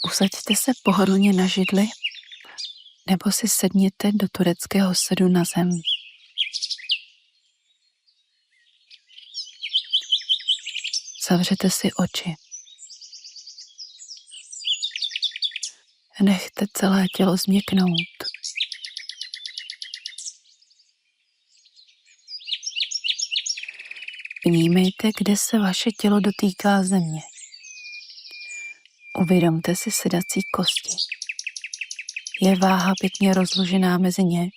Usaďte se pohodlně na židli nebo si sedněte do tureckého sedu na zem. Zavřete si oči. Nechte celé tělo změknout. Vnímejte, kde se vaše tělo dotýká země. Uvědomte si sedací kosti. Je váha pěkně rozložená mezi ně?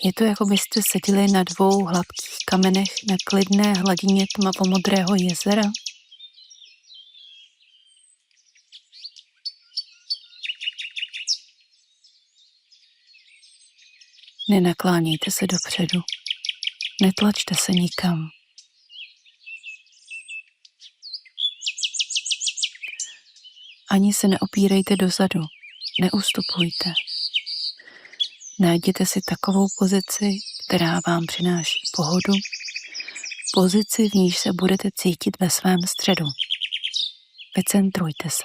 Je to, jako byste seděli na 2 hladkých kamenech na klidné hladině tmavomodrého jezera? Nenaklánějte se dopředu. Netlačte se nikam. Ani se neopírejte dozadu. Neustupujte. Najděte si takovou pozici, která vám přináší pohodu, pozici, v níž se budete cítit ve svém středu. Vycentrujte se.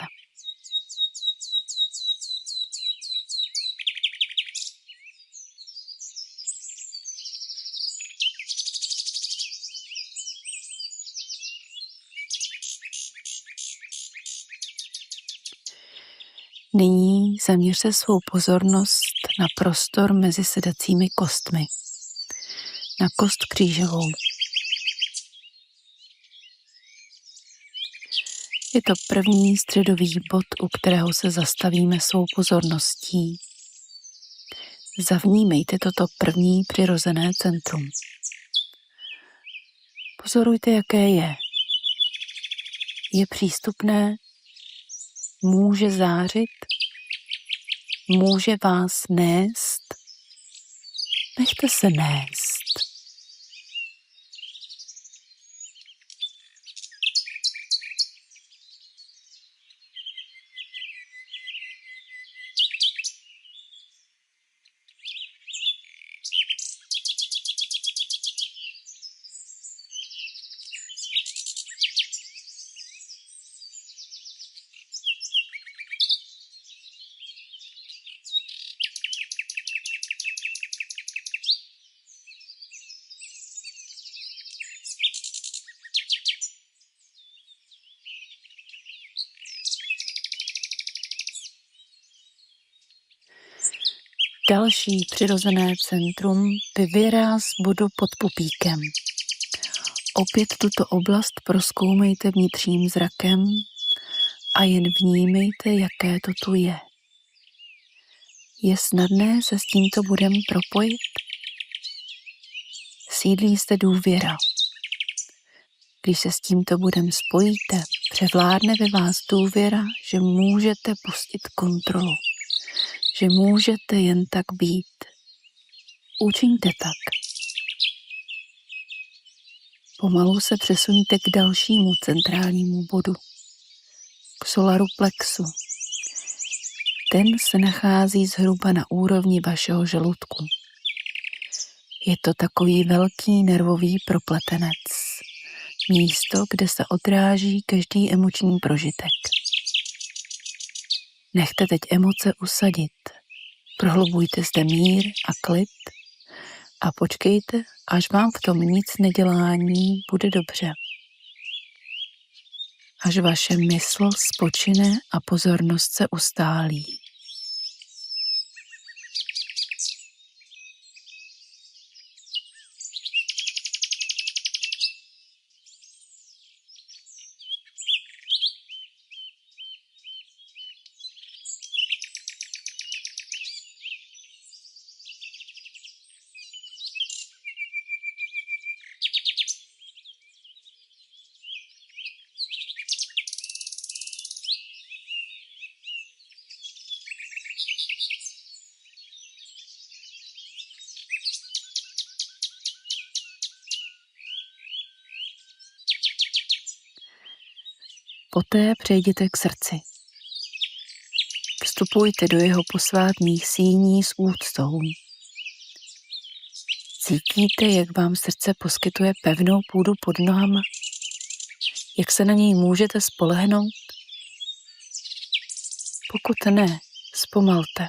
Nyní zaměřte svou pozornost na prostor mezi sedacími kostmi, na kost křížovou. Je to první středový bod, u kterého se zastavíme svou pozorností. Zavnímejte toto první přirozené centrum. Pozorujte, jaké je. Je přístupné, může zářit, může vás nést. Nechte se nést. Další přirozené centrum vyvírá z bodu pod pupíkem. Opět tuto oblast prozkoumejte vnitřním zrakem a jen vnímejte, jaké to tu je. Je snadné se s tímto bodem propojit? Sídlí zde důvěra. Když se s tímto bodem spojíte, převládne ve vás důvěra, že můžete pustit kontrolu. Že můžete jen tak být. Učiňte tak. Pomalu se přesuňte k dalšímu centrálnímu bodu, k solaru plexu. Ten se nachází zhruba na úrovni vašeho žaludku. Je to takový velký nervový propletenec. Místo, kde se odráží každý emoční prožitek. Nechte teď emoce usadit. Prohlubujte zde mír a klid a počkejte, až vám v tom nic nedělání bude dobře. Až vaše mysl spočine a pozornost se ustálí. Poté přejděte k srdci. Vstupujte do jeho posvátných síní s úctou. Cítíte, jak vám srdce poskytuje pevnou půdu pod nohama? Jak se na něj můžete spolehnout? Pokud ne, zpomalte.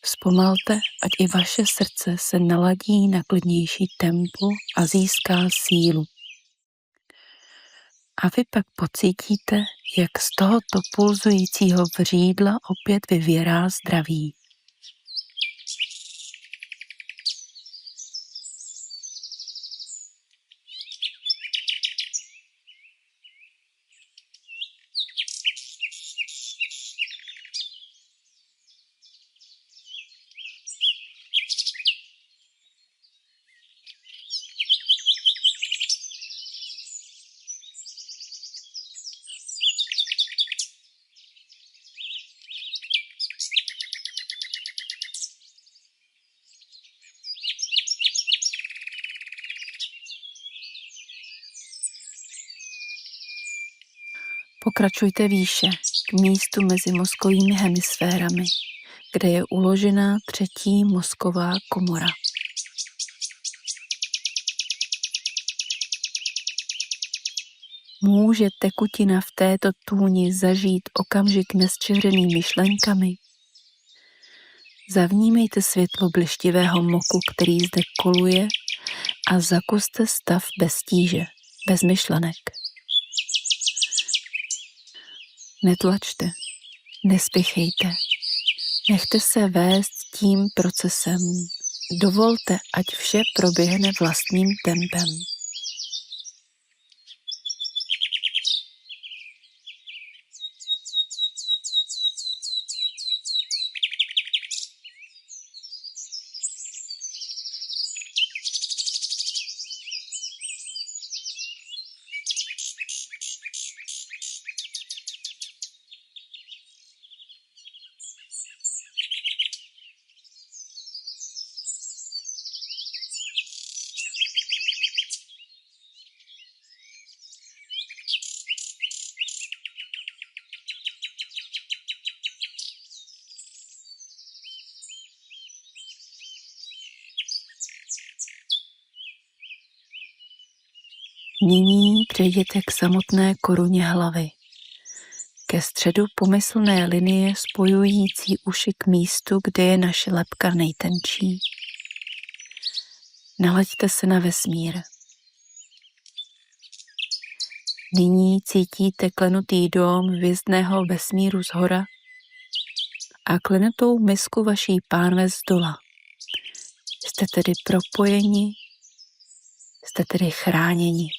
Zpomalte, ať i vaše srdce se naladí na klidnější tempo a získá sílu. A vy pak pocítíte, jak z tohoto pulzujícího vřídla opět vyvěrá zdraví. Pokračujte výše k místu mezi mozkovými hemisférami, kde je uložená třetí mozková komora. Může tekutina v této tůni zažít okamžik nesčeřený myšlenkami? Zavnímejte světlo blištivého moku, který zde koluje, a zakuste stav bez tíže, bez myšlenek. Netlačte, nespěchejte, nechte se vést tím procesem. Dovolte, ať vše proběhne vlastním tempem. Nyní přejděte k samotné koruně hlavy, ke středu pomyslné linie spojující uši k místu, kde je naše lebka nejtenčí. Nalaďte se na vesmír. Nyní cítíte klenutý dóm hvězdného vesmíru zhora a klenutou misku vaší pánve zdola. Jste tedy propojeni, jste tedy chráněni.